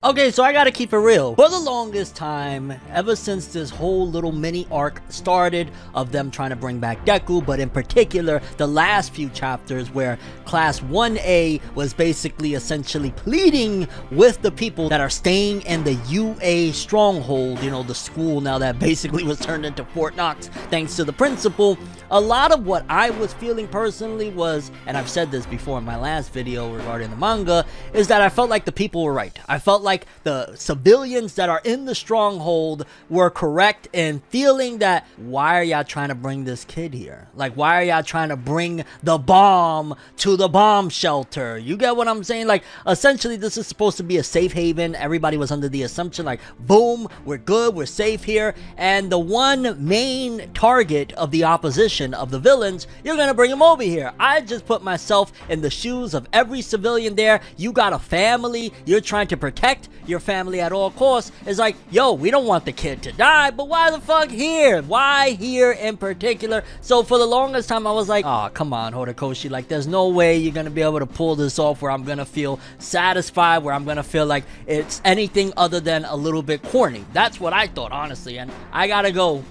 Okay, so I gotta keep it real. For the longest time, ever since this whole little mini arc started of them trying to bring back Deku, but in particular, the last few chapters where Class 1A was basically essentially pleading with the people that are staying in the UA stronghold, you know, the school now that basically was turned into Fort Knox thanks to the principal. A lot of what I was feeling personally was, and I've said this before in my last video regarding the manga, is that I felt like the people were right. I felt like the civilians that are in the stronghold were correct in feeling that, why are y'all trying to bring this kid here? Like, why are y'all trying to bring the bomb to the bomb shelter? You get what I'm saying? Like, essentially, this is supposed to be a safe haven. Everybody was under the assumption, like, boom, we're good, we're safe here. And the one main target of the opposition, of the villains, you're gonna bring him over here. I just put myself in the shoes of every civilian there. You got a family, you're trying to protect your family at all costs. It's like, yo, we don't want the kid to die, but why the fuck here? Why here in particular? So for the longest time, I was like, oh, come on, Horikoshi, like, there's no way you're gonna be able to pull this off where I'm gonna feel satisfied, where I'm gonna feel like it's anything other than a little bit corny. That's what I thought, honestly, and I gotta go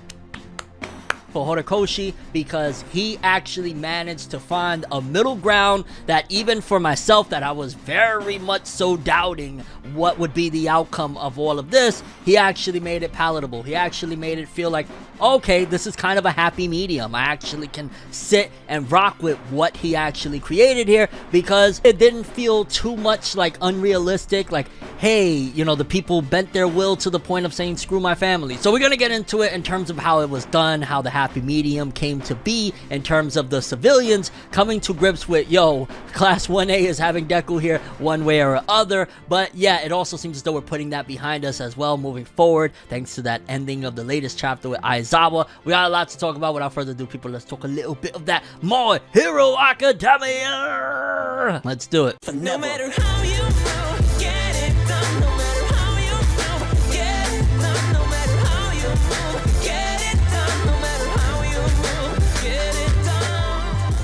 for Horikoshi because he actually managed to find a middle ground that even for myself, that I was very much so doubting what would be the outcome of all of this, he actually made it palatable. He actually made it feel like, okay, this is kind of a happy medium. I actually can sit and rock with what he actually created here because it didn't feel too much like unrealistic, like, hey, you know, the people bent their will to the point of saying screw my family. So we're gonna get into it in terms of how it was done, how the happy medium came to be in terms of the civilians coming to grips with, yo, Class 1A is having Deku here one way or other. But yeah, it also seems as though we're putting that behind us as well moving forward thanks to that ending of the latest chapter with Aizawa. We got a lot to talk about. Without further ado, people, let's talk a little bit of that My Hero Academia. Let's do it. No matter how you move, get it done. No matter how you move, get it done. No matter how you move, get it done. No matter how you move, get it done.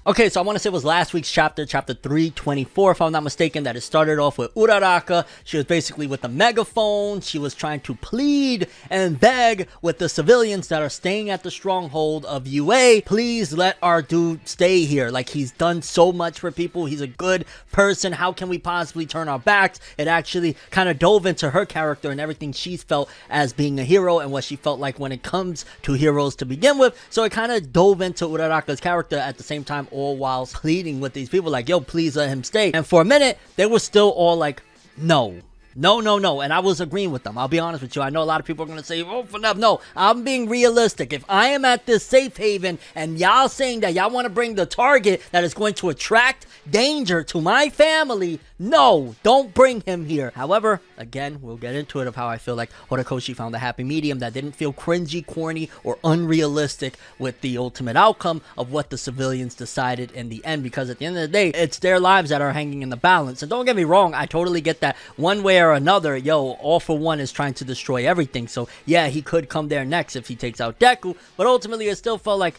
Okay, so I want to say it was last week's chapter 324, if I'm not mistaken, that it started off with Uraraka. She was basically with the megaphone. She was trying to plead and beg with the civilians that are staying at the stronghold of UA. Please let our dude stay here. Like, he's done so much for people. He's a good person. How can we possibly turn our backs? It actually kind of dove into her character and everything she's felt as being a hero and what she felt like when it comes to heroes to begin with. So it kind of dove into Uraraka's character at the same time, all while pleading with these people like, yo, please let him stay. And for a minute, they were still all like, no. And I was agreeing with them. I'll be honest with you. I know a lot of people are going to say, oh, for enough. No, I'm being realistic. If I am at this safe haven and y'all saying that y'all want to bring the target that is going to attract danger to my family, no, don't bring him here. However, again, we'll get into it of how I feel like Horikoshi found a happy medium that didn't feel cringy, corny, or unrealistic with the ultimate outcome of what the civilians decided in the end. Because at the end of the day, it's their lives that are hanging in the balance. And don't get me wrong, I totally get that one way or another, yo, All For One is trying to destroy everything. So yeah, he could come there next if he takes out Deku. But ultimately, it still felt like,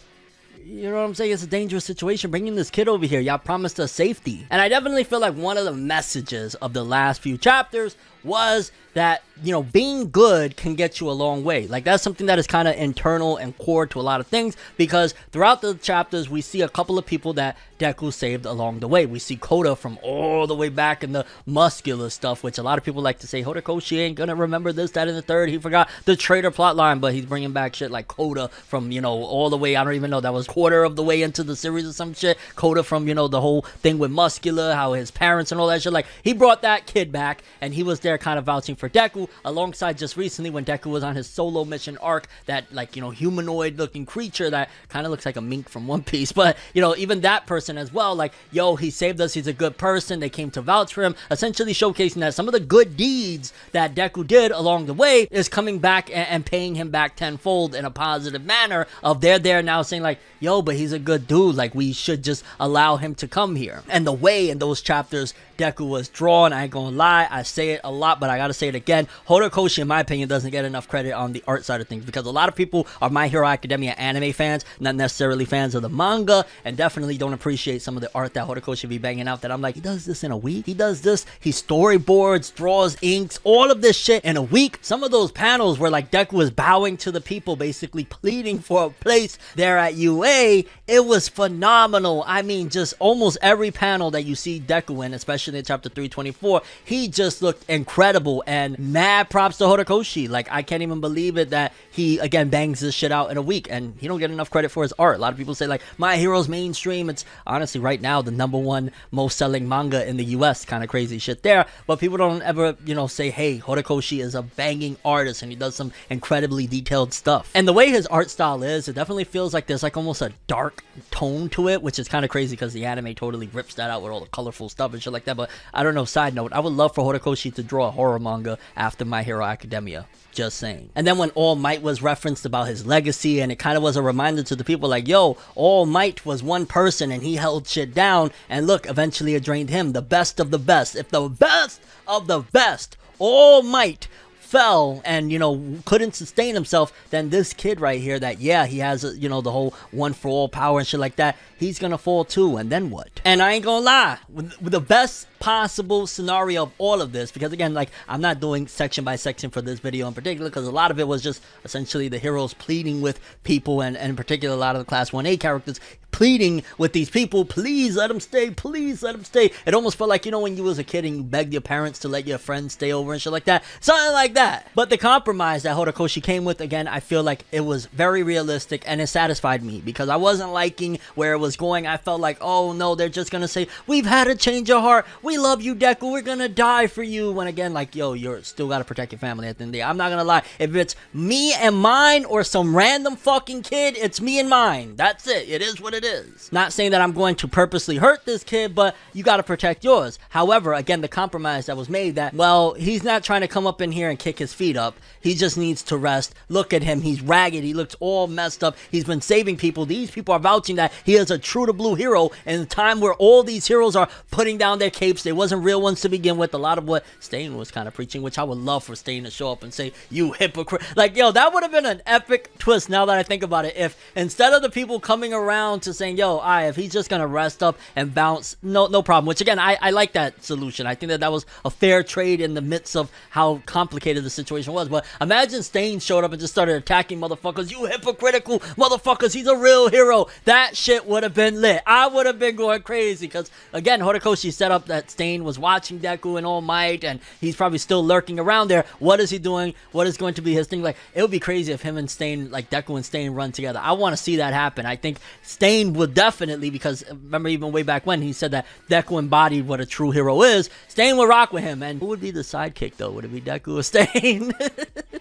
you know what I'm saying? It's a dangerous situation bringing this kid over here. Y'all promised us safety. And I definitely feel like one of the messages of the last few chapters was that, you know, being good can get you a long way. Like, that's something that is kind of internal and core to a lot of things, because throughout the chapters we see a couple of people that Deku saved along the way. We see Kota from all the way back in the muscular stuff, which a lot of people like to say Horikoshi ain't gonna remember this, that, and the third. He forgot the traitor plotline, but he's bringing back shit like Kota from, you know, all the way, I don't even know, that was quarter of the way into the series or some shit. Kota from, you know, the whole thing with muscular, how his parents and all that shit. Like, he brought that kid back, and he was there kind of vouching for Deku, alongside just recently when Deku was on his solo mission arc, that, like, you know, humanoid looking creature that kind of looks like a Mink from One Piece. But, you know, even that person as well, like, yo, he saved us, he's a good person, they came to vouch for him, essentially showcasing that some of the good deeds that Deku did along the way is coming back and paying him back tenfold in a positive manner, of they're there now saying like, yo, but he's a good dude, like, we should just allow him to come here. And the way in those chapters Deku was drawn, I ain't gonna lie, I say it a lot, but I gotta say it again, Horikoshi, in my opinion, doesn't get enough credit on the art side of things, because a lot of people are My Hero Academia anime fans, not necessarily fans of the manga, and definitely don't appreciate some of the art that Horikoshi be banging out, that I'm like, he does this in a week? He does this, he storyboards, draws, inks, all of this shit in a week? Some of those panels where like Deku was bowing to the people, basically pleading for a place there at UA, it was phenomenal. I mean, just almost every panel that you see Deku in, especially in chapter 324, he just looked incredible, and mad props to Horikoshi. Like, I can't even believe it that he, again, bangs this shit out in a week, and he don't get enough credit for his art. A lot of people say, like, My Hero's mainstream. It's honestly, right now, the #1 most selling manga in the US. Kind of crazy shit there, but people don't ever, you know, say, hey, Horikoshi is a banging artist, and he does some incredibly detailed stuff. And the way his art style is, it definitely feels like there's, like, almost a dark tone to it, which is kind of crazy, because the anime totally rips that out with all the colorful stuff and shit like that. But I don't know, side note, I would love for Horikoshi to draw a horror manga after My Hero Academia. Just saying. And then when All Might was referenced about his legacy, and it kind of was a reminder to the people like, yo, All Might was one person and he held shit down, and look, eventually it drained him. The best of the best. If the best of the best, All Might, fell and, you know, couldn't sustain himself, then this kid right here that, yeah, he has, you know, the whole one for all power and shit like that, he's gonna fall too, and then what? And I ain't gonna lie, with the best possible scenario of all of this, because again, like, I'm not doing section by section for this video in particular, because a lot of it was just essentially the heroes pleading with people, and in particular a lot of the class 1A characters pleading with these people, please let him stay, please let him stay. It almost felt like, you know, when you was a kid and you begged your parents to let your friends stay over and shit like that, something like that. But the compromise that Horikoshi came with, again, I feel like it was very realistic, and it satisfied me, because I wasn't liking where it was going. I felt like, oh no, they're just gonna say, we've had a change of heart, we love you, Deku, we're gonna die for you, when again, like, yo, you're still gotta protect your family at the end of the day. I'm not gonna lie, if it's me and mine or some random fucking kid, it's me and mine. That's it. It is what it is. Not saying that I'm going to purposely hurt this kid, but you gotta protect yours. However, again, the compromise that was made, that, well, he's not trying to come up in here and kick his feet up, he just needs to rest. Look at him, he's ragged, he looks all messed up, he's been saving people, these people are vouching that he is a true to blue hero in a time where all these heroes are putting down their capes. They wasn't real ones to begin with. A lot of what Stain was kind of preaching, which I would love for Stain to show up and say, you hypocrite. Like, yo, that would have been an epic twist now that I think about it, if instead of the people coming around to saying, yo, if he's just gonna rest up and bounce, no problem. Which again, I like that solution. I think that was a fair trade in the midst of how complicated the situation was. But imagine Stain showed up and just started attacking motherfuckers. You hypocritical motherfuckers, he's a real hero. That shit would have been lit. I would have been going crazy, because again, Horikoshi set up that Stain was watching Deku and All Might, and he's probably still lurking around there. What is he doing? What is going to be his thing? Like, it would be crazy if him and Stain, like Deku and Stain, run together. I want to see that happen. I think Stain would definitely, because remember even way back when he said that Deku embodied what a true hero is, Stain would rock with him. And who would be the sidekick though? Would it be Deku or Stain?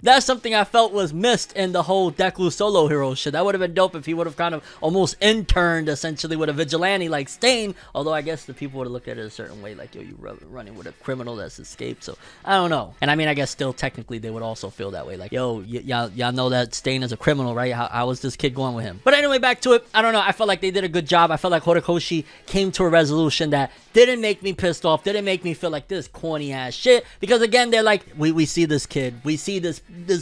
That's something I felt was missed in the whole Deku solo hero shit. That would have been dope if he would have kind of almost interned essentially with a vigilante like Stain, although I guess the people would have looked at it a certain way, like, yo, you running with a criminal that's escaped. So I don't know. And I mean, I guess still technically they would also feel that way, like, yo, y'all know that Stain is a criminal, right? How is this kid going with him? But anyway, back to it. I don't know, I felt like they did a good job. I felt like Horikoshi came to a resolution that didn't make me pissed off, didn't make me feel like this corny ass shit, because again, they're like, we see this kid, we see this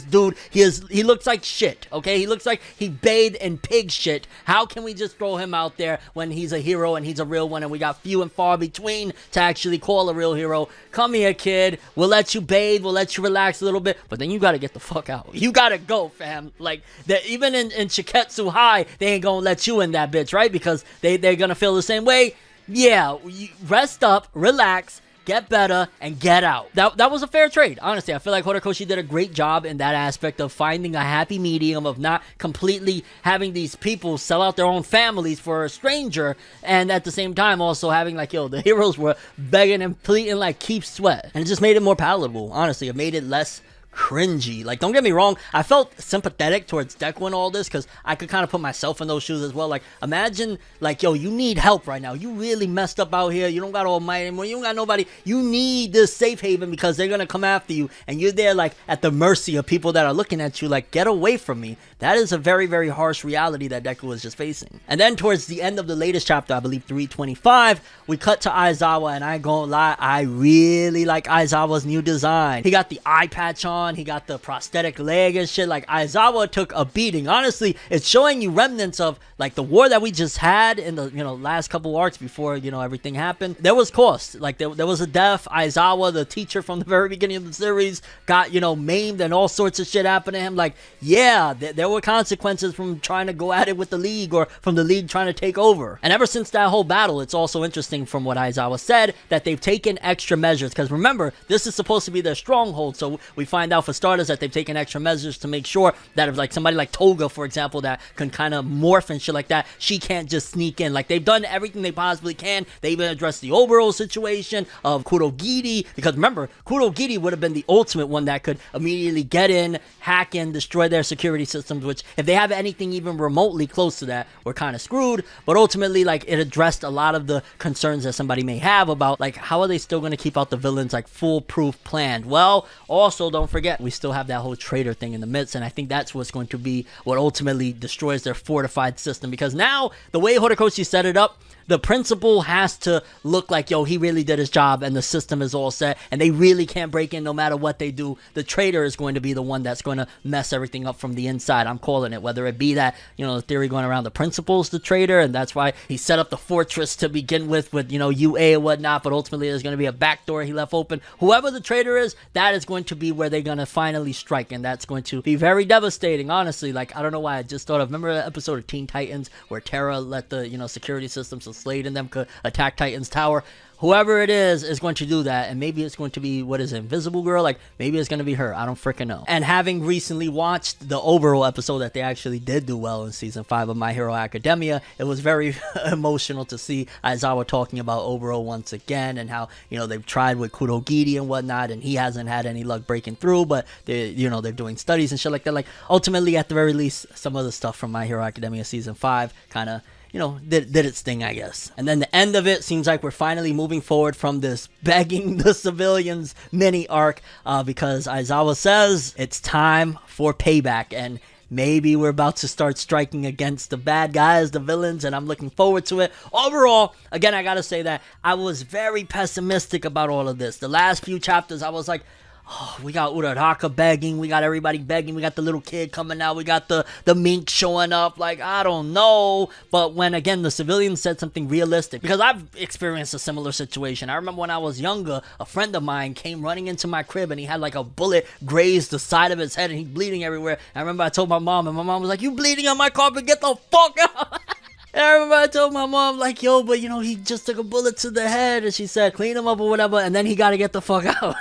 dude, he looks like shit, okay? He looks like he bathed in pig shit. How can we just throw him out there when he's a hero and he's a real one, and we got few and far between to actually call a real hero? Come here, kid, we'll let you bathe, we'll let you relax a little bit, but then you gotta get the fuck out. You gotta go, fam. Like, even in Shiketsu High, they ain't gonna let you in that bitch, right? Because they're gonna feel the same way. Yeah, rest up, relax, get better, and get out. That was a fair trade. Honestly, I feel like Horikoshi did a great job in that aspect of finding a happy medium of not completely having these people sell out their own families for a stranger, and at the same time also having, like, yo, the heroes were begging and pleading like keep sweat, and it just made it more palatable. Honestly, it made it less cringy. Like, don't get me wrong, I felt sympathetic towards Deku and all this because I could kind of put myself in those shoes as well. Like, imagine, like, yo, you need help right now. You really messed up out here. You don't got All Might anymore. You don't got nobody. You need this safe haven because they're going to come after you. And you're there, like, at the mercy of people that are looking at you, like, get away from me. That is a very, very harsh reality that Deku was just facing. And then towards the end of the latest chapter, I believe 325, we cut to Aizawa, and I ain't gonna lie, I really like Aizawa's new design. He got the eye patch on, he got the prosthetic leg and shit. Like, Aizawa took a beating. Honestly, it's showing you remnants of, like, the war that we just had in the, last couple arcs before, everything happened. There was cost. Like, there was a death. Aizawa, the teacher from the very beginning of the series, got, maimed, and all sorts of shit happened to him. Like, yeah, there were consequences from trying to go at it with the League, or from the League trying to take over. And ever since that whole battle, it's also interesting from what Aizawa said that they've taken extra measures, because remember, this is supposed to be their stronghold. So we find out, for starters, that they've taken extra measures to make sure that if, like, somebody like Toga, for example, that can kind of morph and shit like that, she can't just sneak in. Like, they've done everything they possibly can. They even addressed the overall situation of Kurogiri, because remember, Kurogiri would have been the ultimate one that could immediately get in, hack in, destroy their security systems, which if they have anything even remotely close to that, we're kind of screwed. But ultimately, like, it addressed a lot of the concerns that somebody may have about, like, how are they still going to keep out the villains, like, foolproof planned. Well, also, don't forget, we still have that whole traitor thing in the midst, and I think that's what's going to be what ultimately destroys their fortified system, because now, the way Horikoshi set it up, the principal has to look like, yo, he really did his job and the system is all set and they really can't break in no matter what they do. The traitor is going to be the one that's going to mess everything up from the inside. I'm calling it. Whether it be that, the theory going around the principal's the traitor, and that's why he set up the fortress to begin with UA and whatnot, but ultimately there's going to be a back door he left open. Whoever the traitor is, that is going to be where they're going to finally strike, and that's going to be very devastating, honestly. Like, I don't know why I just thought of, remember the episode of Teen Titans where Terra let the, security system, so Slade and them could attack Titan's tower? Whoever it is going to do that, and maybe it's going to be, what is it, Invisible Girl? Like, maybe it's going to be her. I don't freaking know. And having recently watched the overall episode that they actually did do well in Season 5 of My Hero Academia, it was very emotional to see Aizawa talking about overall once again, and how, they've tried with Kurogiri and whatnot, and he hasn't had any luck breaking through, but they're doing studies and shit like that. Like, ultimately, at the very least, some of the stuff from My Hero Academia Season 5 kind of, did its thing, I guess. And then the end of it seems like we're finally moving forward from this begging the civilians mini arc, because Aizawa says it's time for payback, and maybe we're about to start striking against the bad guys, the villains, and I'm looking forward to it. Overall, again, I gotta say that I was very pessimistic about all of this. The last few chapters, I was like, oh, we got Uraraka begging, we got everybody begging, we got the little kid coming out, we got the Mink showing up, like, I don't know. But when, again, the civilians said something realistic, because I've experienced a similar situation. I remember when I was younger, a friend of mine came running into my crib, and he had, like, a bullet grazed the side of his head, and he's bleeding everywhere. And I remember I told my mom, and my mom was like, you bleeding on my carpet, get the fuck out. And I remember I told my mom, like, yo, but, he just took a bullet to the head, and she said, clean him up or whatever, and then he gotta get the fuck out.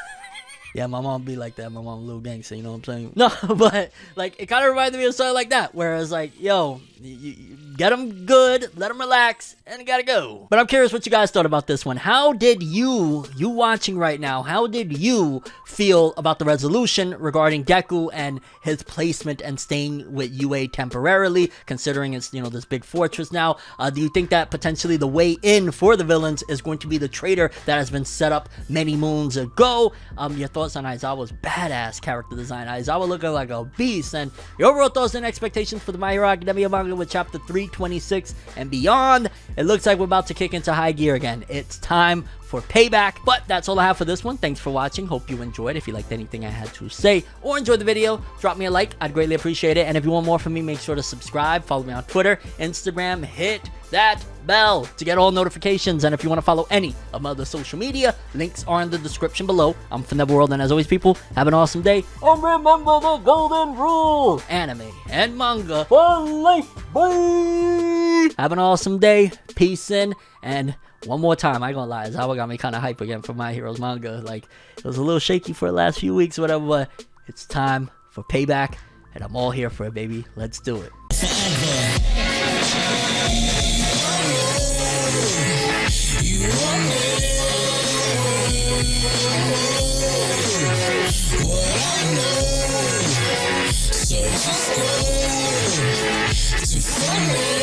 Yeah, my mom be like that. My mom a little gangster, you know what I'm saying? No, but, like, it kind of reminded me of something like that, whereas, like, yo, you get them good, let them relax, and you gotta go. But I'm curious what you guys thought about this one. How did you watching right now, how did you feel about the resolution regarding Deku and his placement and staying with UA temporarily, considering it's, this big fortress now? Do you think that potentially the way in for the villains is going to be the traitor that has been set up many moons ago? Your thoughts on Aizawa's badass character design. Aizawa looking like a beast, and your overall thoughts and expectations for the My Hero Academia manga with chapter 326 and beyond. It looks like we're about to kick into high gear again. It's time for payback. But that's all I have for this one. Thanks for watching. Hope you enjoyed. If you liked anything I had to say or enjoyed the video, drop me a like. I'd greatly appreciate it. And if you want more from me, make sure to subscribe. Follow me on Twitter, Instagram. Hit that bell to get all notifications. And if you want to follow any of my other social media, links are in the description below. I'm from the world, and as always, people, have an awesome day. And remember the golden rule: anime and manga for life. Bye. Have an awesome day. Peace in. And one more time, I ain't gonna lie, Aizawa got me kind of hype again for My Hero's manga. Like, it was a little shaky for the last few weeks, whatever, but it's time for payback, and I'm all here for it, baby. Let's do it. What I know. me.